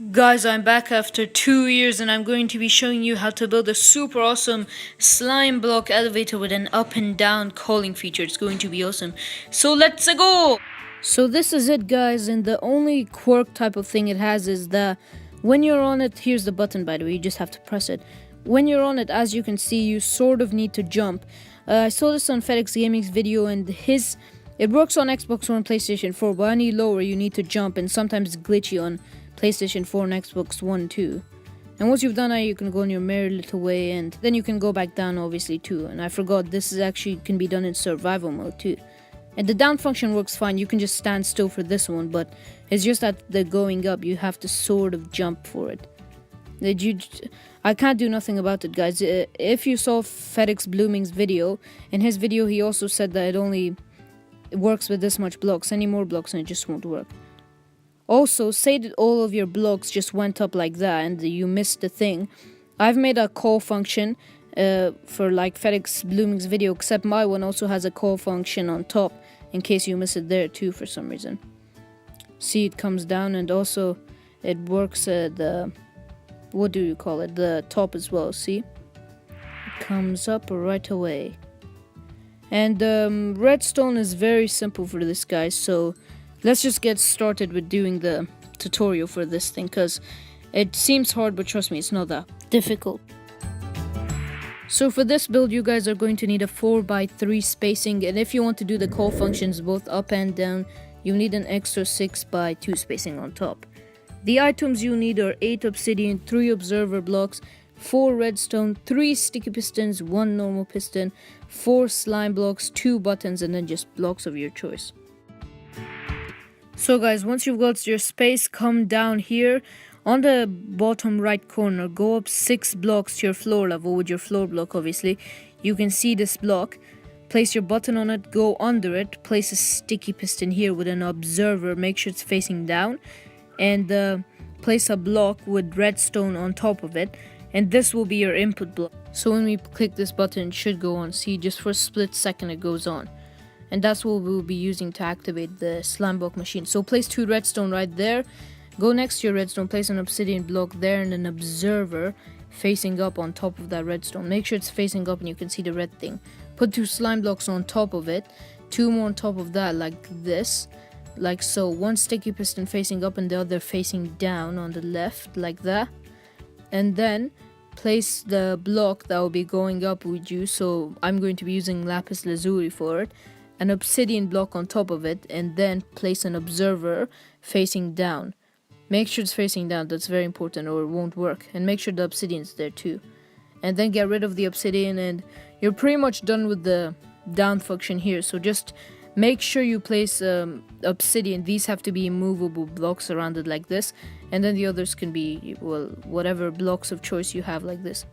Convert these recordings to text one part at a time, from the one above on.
Guys, I'm back after 2 years and I'm going to be showing you how to build a super awesome slime block elevator with an up and down calling feature. It's going to be awesome. So let's go! So this is it, guys, and the only quirk type of thing it has is that when you're on it, here's the button, by the way, you just have to press it. When you're on it, as you can see, you sort of need to jump. I saw this on FedEx Gaming's video, and it works on Xbox One and PlayStation 4, but any lower you need to jump, and sometimes it's glitchy on PlayStation 4 and Xbox One too. And once you've done that, you can go on your merry little way, and then you can go back down obviously too. And I forgot, this is actually can be done in survival mode too. And the down function works fine, you can just stand still for this one, but it's just that the going up, you have to sort of jump for it. I can't do nothing about it, guys. If you saw FedEx Blooming's video, in his video he also said that it works with this much blocks. Any more blocks and it just won't work. Also, say that all of your blocks just went up like that and you missed the thing. I've made a call function for like FedEx Blooming's video, except my one also has a call function on top in case you miss it there too for some reason. See, it comes down, and also it works at the, what do you call it, the top as well. See, it comes up right away. And redstone is very simple for this, guys, so let's just get started with doing the tutorial for this thing, because it seems hard, but trust me, it's not that difficult. So for this build, you guys are going to need a 4x3 spacing, and if you want to do the call functions both up and down, you need an extra 6x2 spacing on top. The items you need are 8 obsidian, 3 observer blocks, 4 redstone, 3 sticky pistons, 1 normal piston, 4 slime blocks, 2 buttons, and then just blocks of your choice. So guys, once you've got your space, come down here on the bottom right corner, go up 6 blocks to your floor level with your floor block. Obviously you can see this block, place your button on it, go under it, place a sticky piston here with an observer, make sure it's facing down, and place a block with redstone on top of it, and this will be your input block. So when we click this button, it should go on. See, just for a split second it goes on. And that's what we'll be using to activate the Slimeblock machine. So place 2 redstone right there. Go next to your redstone, place an obsidian block there and an observer facing up on top of that redstone. Make sure it's facing up and you can see the red thing. Put 2 slime blocks on top of it. 2 more on top of that, like this. Like so. 1 sticky piston facing up and the other facing down on the left, like that. And then place the block that will be going up with you. So I'm going to be using lapis lazuli for it. An obsidian block on top of it, and then place an observer facing down. Make sure it's facing down, that's very important, or it won't work. And make sure the obsidian's there too. And then get rid of the obsidian, and you're pretty much done with the down function here. So just make sure you place obsidian. These have to be immovable blocks around it like this, and then the others can be, well, whatever blocks of choice you have like this.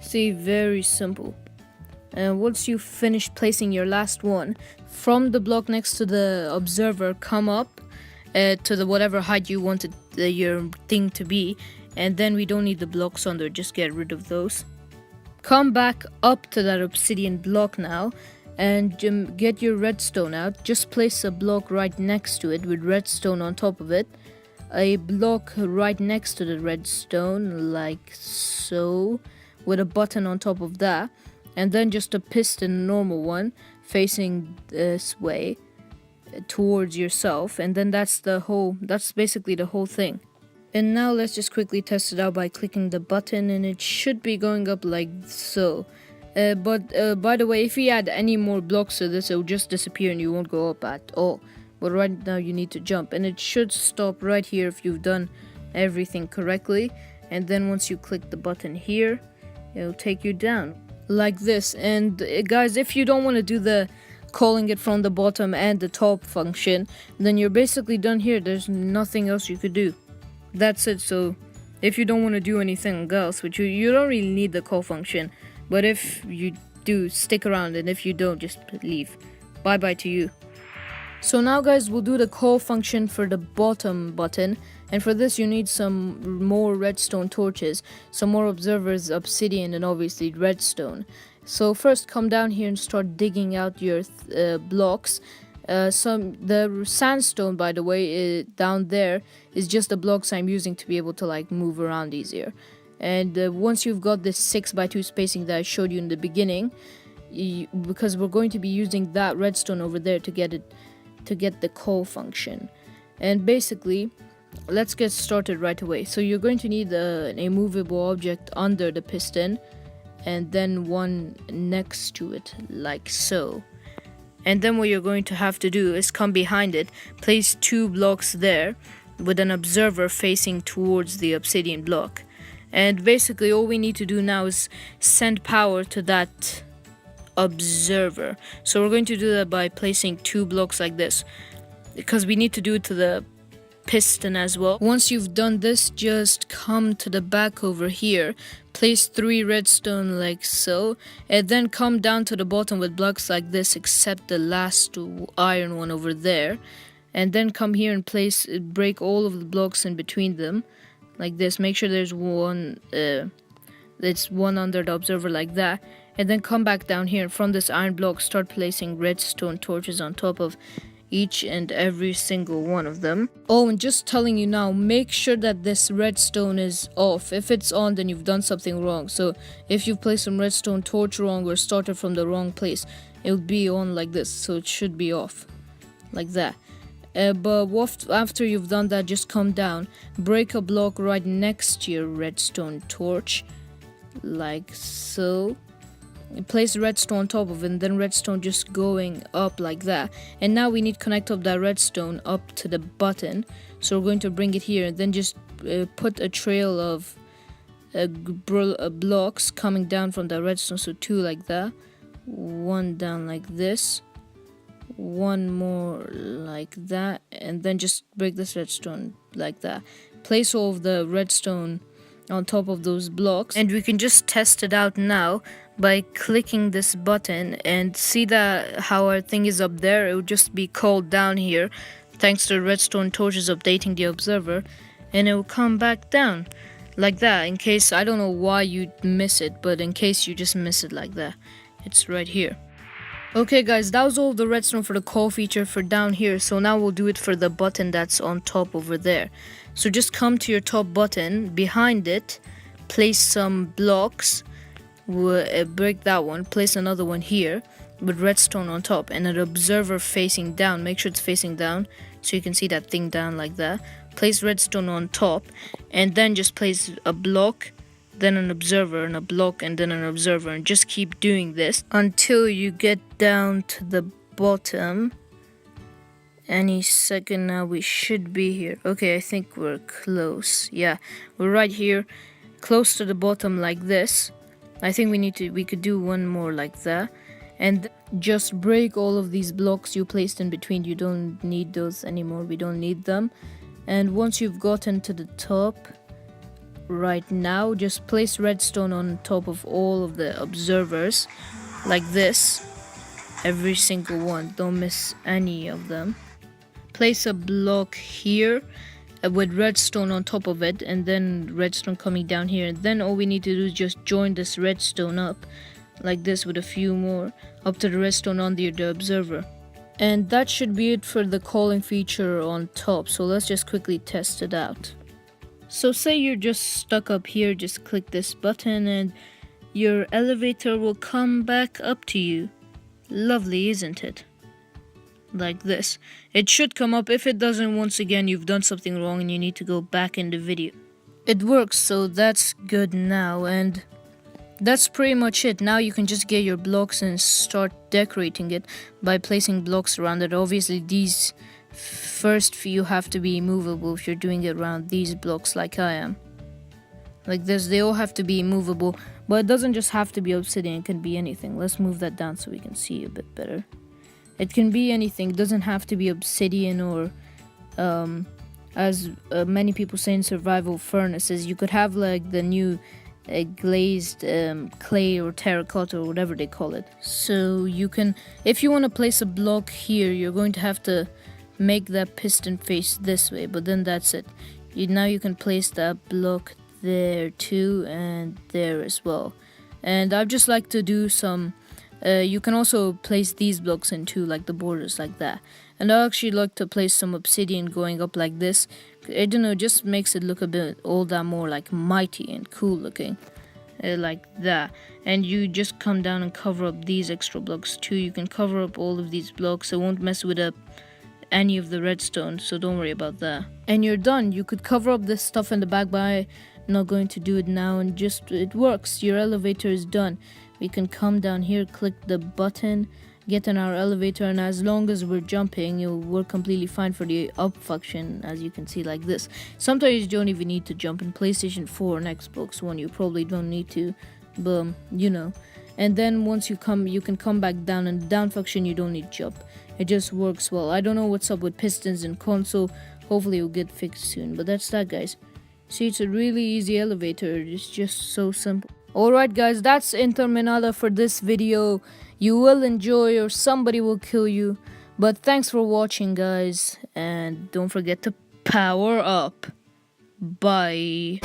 See, very simple. And once you've finished placing your last one, from the block next to the observer, come up to the whatever height you wanted your thing to be, and then we don't need the blocks under, just get rid of those. Come back up to that obsidian block now, and get your redstone out. Just place a block right next to it with redstone on top of it. A block right next to the redstone, like so, with a button on top of that. And then just a piston, normal one, facing this way towards yourself, and then that's basically the whole thing. And now let's just quickly test it out by clicking the button, and it should be going up like so. But by the way, if you add any more blocks to this, it will just disappear and you won't go up at all. But right now you need to jump, and it should stop right here if you've done everything correctly. And then once you click the button here, it'll take you down like this. And guys, if you don't want to do the calling it from the bottom and the top function, then you're basically done here. There's nothing else you could do. That's it. So if you don't want to do anything else, which you don't really need the call function, but if you do, stick around, and if you don't, just leave. Bye bye to you. So now guys, we'll do the call function for the bottom button, and for this you need some more redstone torches, some more observers, obsidian, and obviously redstone. So first come down here and start digging out your blocks. The sandstone, by the way, down there is just the blocks I'm using to be able to like move around easier. And once you've got this 6x2 spacing that I showed you in the beginning, because we're going to be using that redstone over there to get the coal function. And basically, let's get started right away. So you're going to need a movable object under the piston, and then one next to it, like so. And then what you're going to have to do is come behind it, place 2 blocks there with an observer facing towards the obsidian block. And basically all we need to do now is send power to that observer. So we're going to do that by placing 2 blocks like this, because we need to do it to the piston as well. Once you've done this, just come to the back over here, place 3 redstone like so, and then come down to the bottom with blocks like this, except the last iron one over there, and then come here and break all of the blocks in between them like this. Make sure there's one under the observer like that, and then come back down here, and from this iron block start placing redstone torches on top of each and every single one of them. Oh, and just telling you now, make sure that this redstone is off. If it's on, then you've done something wrong. So if you placed some redstone torch wrong or started from the wrong place, it will be on like this, so it should be off like that. But after you've done that, just come down, break a block right next to your redstone torch like so, place redstone on top of it, and then redstone just going up like that. And now we need to connect up that redstone up to the button, so we're going to bring it here, and then just put a trail of blocks coming down from the redstone. So 2 like that, 1 down like this, 1 more like that, and then just break this redstone like that. Place all of the redstone on top of those blocks, and we can just test it out now by clicking this button, and see that how our thing is up there. It would just be called down here thanks to redstone torches updating the observer, and it will come back down like that. In case, I don't know why you'd miss it, but in case you just miss it like that, it's right here. Okay guys, that was all the redstone for the call feature for down here. So now we'll do it for the button that's on top over there. So just come to your top button, behind it place some blocks, break that one, place another one here with redstone on top, and an observer facing down. Make sure it's facing down so you can see that thing down like that. Place redstone on top, and then just place a block, then an observer, and a block, and then an observer, and just keep doing this until you get down to the bottom. Any second now we should be here. Okay, I think we're close. Yeah, we're right here, close to the bottom like this. I think we could do one more like that, and just break all of these blocks you placed in between. You don't need those anymore, we don't need them. And once you've gotten to the top right now, just place redstone on top of all of the observers like this, every single one, don't miss any of them. Place a block here with redstone on top of it, and then redstone coming down here, and then all we need to do is just join this redstone up like this with a few more up to the redstone on the observer. And that should be it for the calling feature on top. So let's just quickly test it out. So say you're just stuck up here, just click this button and your elevator will come back up to you. Lovely, isn't it? Like this. It should come up. If it doesn't, once again, you've done something wrong and you need to go back in the video. It works, so that's good now, and that's pretty much it. Now you can just get your blocks and start decorating it by placing blocks around it. Obviously, these first few have to be movable if you're doing it around these blocks like I am. Like this, they all have to be movable, but it doesn't just have to be obsidian, it can be anything. Let's move that down so we can see a bit better. It can be anything, it doesn't have to be obsidian or, as many people say in survival furnaces, you could have like the new glazed clay or terracotta or whatever they call it. So you can, if you want to place a block here, you're going to have to make that piston face this way, but then that's it. Now you can place that block there too, and there as well. And I'd just like to do some You can also place these blocks into like the borders like that. And I actually like to place some obsidian going up like this. I don't know, just makes it look a bit all that more like mighty and cool looking. Like that. And you just come down and cover up these extra blocks too. You can cover up all of these blocks. It won't mess with any of the redstone, so don't worry about that. And you're done. You could cover up this stuff in the back, but I'm not going to do it now, and just it works. Your elevator is done. We can come down here, click the button, get in our elevator, and as long as we're jumping, it will work completely fine for the up function, as you can see like this. Sometimes you don't even need to jump. In PlayStation 4 and Xbox One you probably don't need to, but you know. And then once you can come back down, and the down function you don't need to jump. It just works well. I don't know what's up with pistons and console. Hopefully it will get fixed soon, but that's that, guys. See, it's a really easy elevator. It's just so simple. Alright guys, that's Interminada for this video. You will enjoy or somebody will kill you. But thanks for watching, guys. And don't forget to power up. Bye.